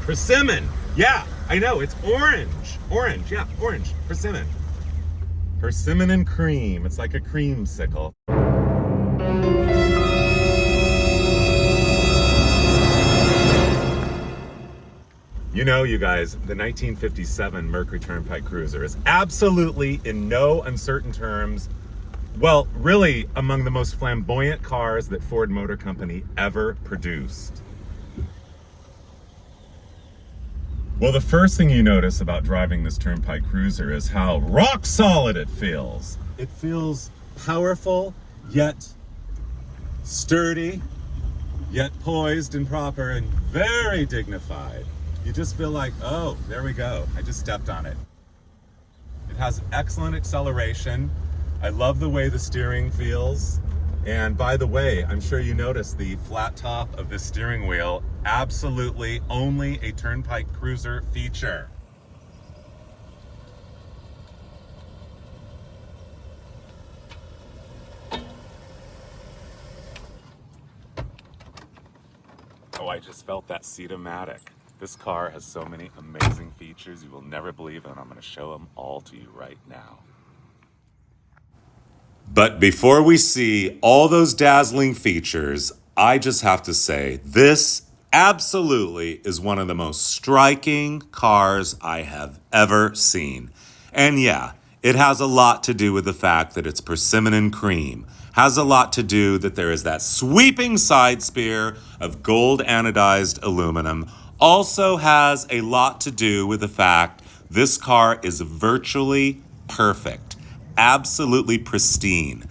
Persimmon. Yeah, I know, it's orange. Orange, yeah, orange. Persimmon. Persimmon and cream. It's like a creamsicle. You know, you guys, the 1957 Mercury Turnpike Cruiser is absolutely, in no uncertain terms, well, really among the most flamboyant cars that Ford Motor Company ever produced. Well, the first thing you notice about driving this Turnpike Cruiser is how rock solid it feels. It feels powerful, yet sturdy, yet poised and proper and very dignified. You just feel like, oh, there we go. I just stepped on it. It has excellent acceleration. I love the way the steering feels. And by the way, I'm sure you noticed the flat top of this steering wheel. Absolutely only a Turnpike Cruiser feature. Oh, I just felt that Seat-O-Matic. This car has so many amazing features you will never believe, and I'm going to show them all to you right now. But before we see all those dazzling features, I just have to say, this absolutely is one of the most striking cars I have ever seen. And yeah, it has a lot to do with the fact that it's persimmon and cream. Has a lot to do that there is that sweeping side spear of gold anodized aluminum. Also has a lot to do with the fact this car is virtually perfect. Absolutely pristine.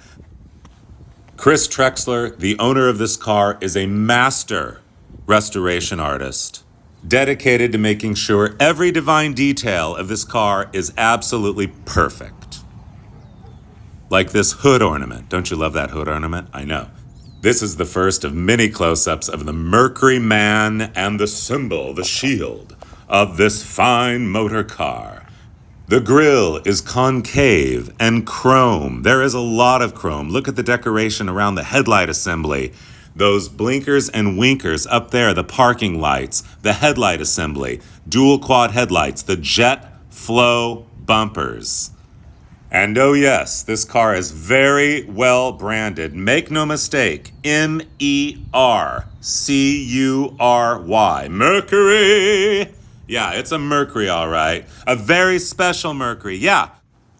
Chris Trexler, the owner of this car, is a master restoration artist, dedicated to making sure every divine detail of this car is absolutely perfect. Like this hood ornament. Don't you love that hood ornament? I know. This is the first of many close-ups of the Mercury man and the symbol, the shield, of this fine motor car. The grille is concave and chrome. There is a lot of chrome. Look at the decoration around the headlight assembly. Those blinkers and winkers up there, the parking lights, the headlight assembly, dual quad headlights, the jet flow bumpers. And oh yes, this car is very well branded. Make no mistake, Mercury, Mercury. Yeah, it's a Mercury, all right. A very special Mercury, yeah.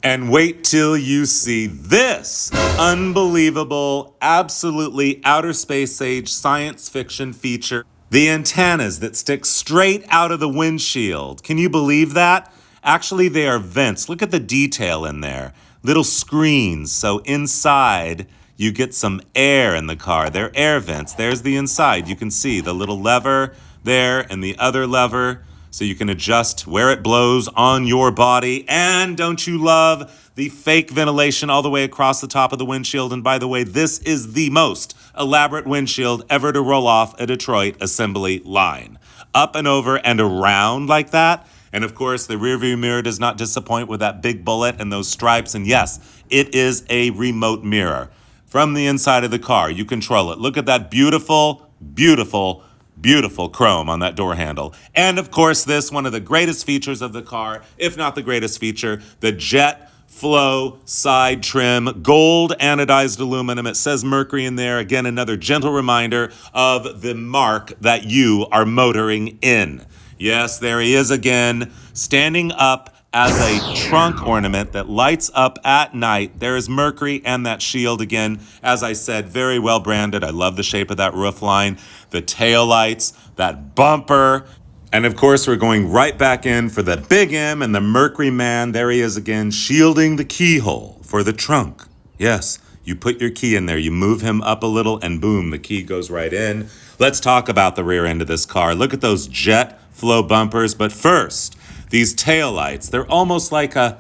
And wait till you see this unbelievable, absolutely outer space age science fiction feature. The antennas that stick straight out of the windshield. Can you believe that? Actually, they are vents. Look at the detail in there. Little screens, so inside you get some air in the car. They're air vents. There's the inside. You can see the little lever there and the other lever, so you can adjust where it blows on your body. And don't you love the fake ventilation all the way across the top of the windshield? And by the way, this is the most elaborate windshield ever to roll off a Detroit assembly line. Up and over and around like that. And of course, the rearview mirror does not disappoint with that big bullet and those stripes. And yes, it is a remote mirror. From the inside of the car, you control it. Look at that beautiful, beautiful, beautiful chrome on that door handle. And of course, this, one of the greatest features of the car, if not the greatest feature, the jet flow side trim, gold anodized aluminum. It says Mercury in there. Again, another gentle reminder of the mark that you are motoring in. Yes, there he is again, standing up as a trunk ornament that lights up at night. There is Mercury and that shield again. As I said, very well branded. I love the shape of that roof line, the tail lights, that bumper. And of course, we're going right back in for the Big M and the Mercury man. There he is again, shielding the keyhole for the trunk. Yes, you put your key in there, you move him up a little, and boom, the key goes right in. Let's talk about the rear end of this car. Look at those jet flow bumpers. But first, these taillights, they're almost like a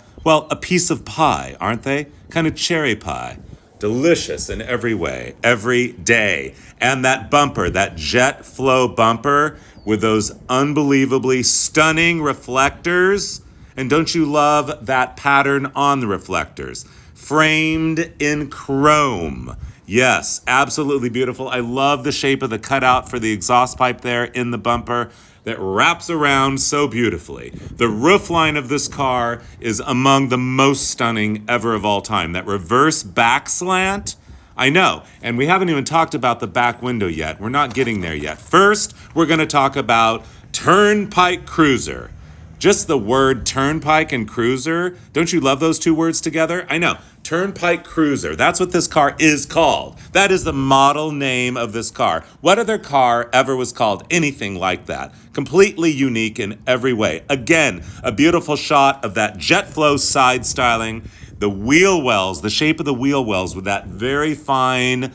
piece of pie, aren't they? Kind of cherry pie. Delicious in every way, every day. And that bumper, that jet flow bumper with those unbelievably stunning reflectors. And don't you love that pattern on the reflectors? Framed in chrome. Yes, absolutely beautiful. I love the shape of the cutout for the exhaust pipe there in the bumper. that wraps around so beautifully. The roof line of this car is among the most stunning ever of all time. That reverse back slant, I know, and we haven't even talked about the back window yet. We're not getting there yet. First, we're going to talk about Turnpike Cruiser. Just the word turnpike and cruiser, don't you love those two words together? I know, Turnpike Cruiser, that's what this car is called. That is the model name of this car. What other car ever was called anything like that? Completely unique in every way. Again, a beautiful shot of that jet flow side styling, the wheel wells, the shape of the wheel wells with that very fine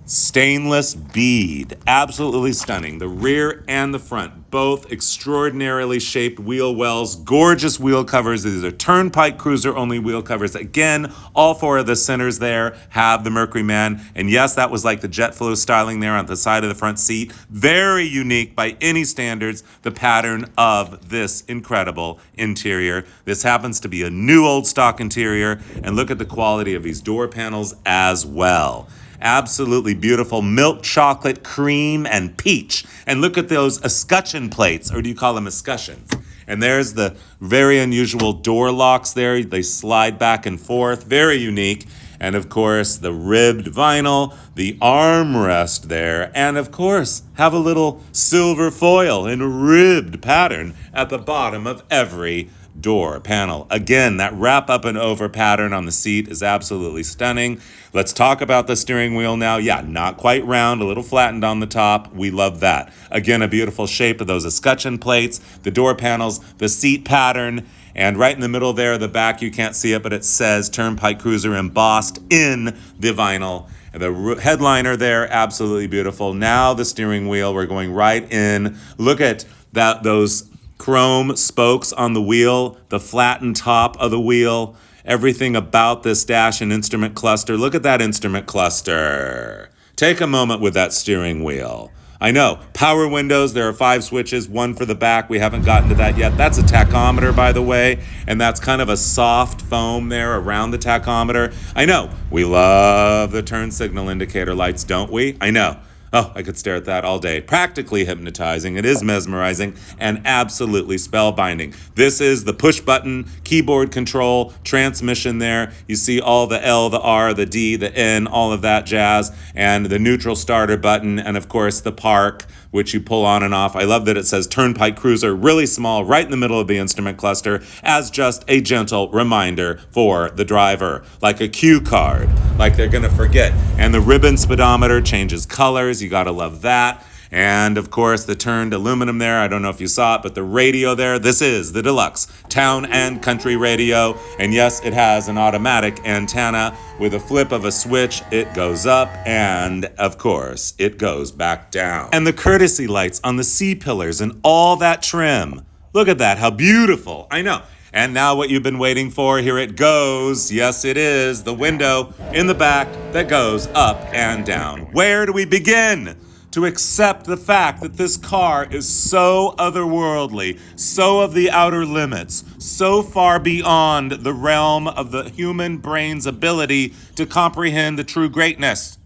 stainless bead. Absolutely stunning. The rear and the front, both extraordinarily shaped wheel wells, gorgeous wheel covers. These are Turnpike Cruiser only wheel covers. Again, all four of the centers there have the Mercury Man. And yes, that was like the jet flow styling there on the side of the front seat. Very unique by any standards, the pattern of this incredible interior. This happens to be a new old stock interior. And look at the quality of these door panels as well. Absolutely beautiful milk chocolate, cream, and peach. And look at those escutcheon plates, or do you call them escutcheons? And there's the very unusual door locks there. They slide back and forth, very unique. And of course, the ribbed vinyl, the armrest there, and of course, have a little silver foil in a ribbed pattern at the bottom of every door panel. Again, that wrap up and over pattern on the seat is absolutely stunning. Let's talk about the steering wheel now. Yeah, not quite round, a little flattened on the top. We love that. Again, a beautiful shape of those escutcheon plates, the door panels, the seat pattern, and right in the middle there, the back, you can't see it, but it says Turnpike Cruiser embossed in the vinyl. The headliner there, absolutely beautiful. Now the steering wheel, we're going right in. Look at that, those chrome spokes on the wheel, the flattened top of the wheel, everything about this dash and instrument cluster. Look at that instrument cluster. Take a moment with that steering wheel. I know, power windows, there are 5 switches, 1 for the back. We haven't gotten to that yet. That's a tachometer, by the way, and that's kind of a soft foam there around the tachometer. I know, we love the turn signal indicator lights, don't we? I know. Oh, I could stare at that all day. Practically hypnotizing. It is mesmerizing and absolutely spellbinding. This is the push button, keyboard control, transmission there. You see all the L, the R, the D, the N, all of that jazz, and the neutral starter button, and of course the park, which you pull on and off. I love that it says Turnpike Cruiser, really small, right in the middle of the instrument cluster, as just a gentle reminder for the driver, like a cue card, like they're gonna forget. And the ribbon speedometer changes colors, you gotta love that. And of course, the turned aluminum there, I don't know if you saw it, but the radio there, this is the deluxe town and country radio. And yes, it has an automatic antenna. With a flip of a switch, it goes up, and of course, it goes back down. And the courtesy lights on the C-pillars and all that trim. Look at that, how beautiful. I know. And now what you've been waiting for, here it goes. Yes, it is, the window in the back that goes up and down. Where do we begin to accept the fact that this car is so otherworldly, so of the outer limits, so far beyond the realm of the human brain's ability to comprehend the true greatness?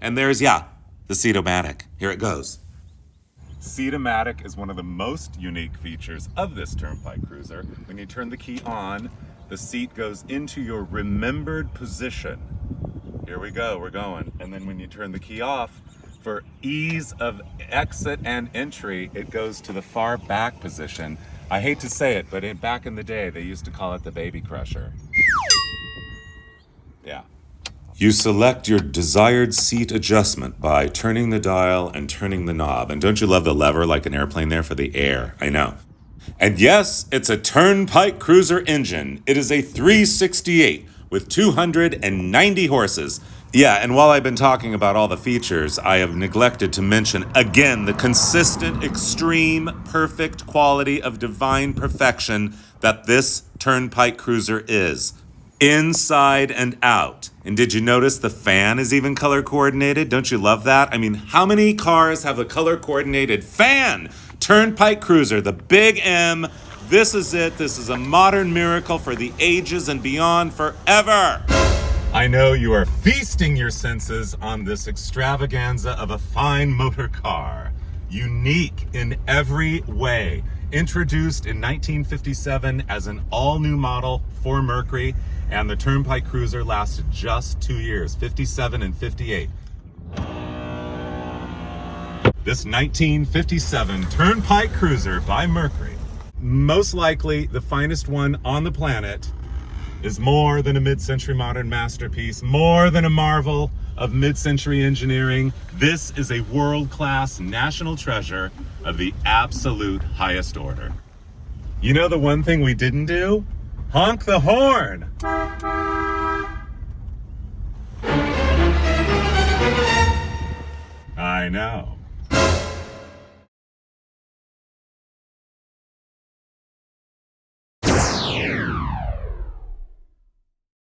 And there's, the Seat-O-Matic. Here it goes. Seat-O-Matic is one of the most unique features of this Turnpike Cruiser. When you turn the key on, the seat goes into your remembered position. Here we go, we're going. And then when you turn the key off, for ease of exit and entry, it goes to the far back position. I hate to say it, but back in the day, they used to call it the baby crusher. Yeah. You select your desired seat adjustment by turning the dial and turning the knob. And don't you love the lever like an airplane there for the air? I know. And yes, it's a Turnpike Cruiser engine. It is a 368 with 290 horses. Yeah, and while I've been talking about all the features, I have neglected to mention, again, the consistent, extreme, perfect quality of divine perfection that this Turnpike Cruiser is. Inside and out. And did you notice the fan is even color coordinated? Don't you love that? I mean, how many cars have a color coordinated fan? Turnpike Cruiser, the big M. This is it. This is a modern miracle for the ages and beyond forever. I know you are feasting your senses on this extravaganza of a fine motor car. unique in every way. Introduced in 1957 as an all-new model for Mercury, and the Turnpike Cruiser lasted just 2 years, 57 and 58. This 1957 Turnpike Cruiser by Mercury, most likely the finest one on the planet, is more than a mid-century modern masterpiece, more than a marvel of mid-century engineering. This is a world-class national treasure of the absolute highest order. You know the one thing we didn't do? Honk the horn! I know.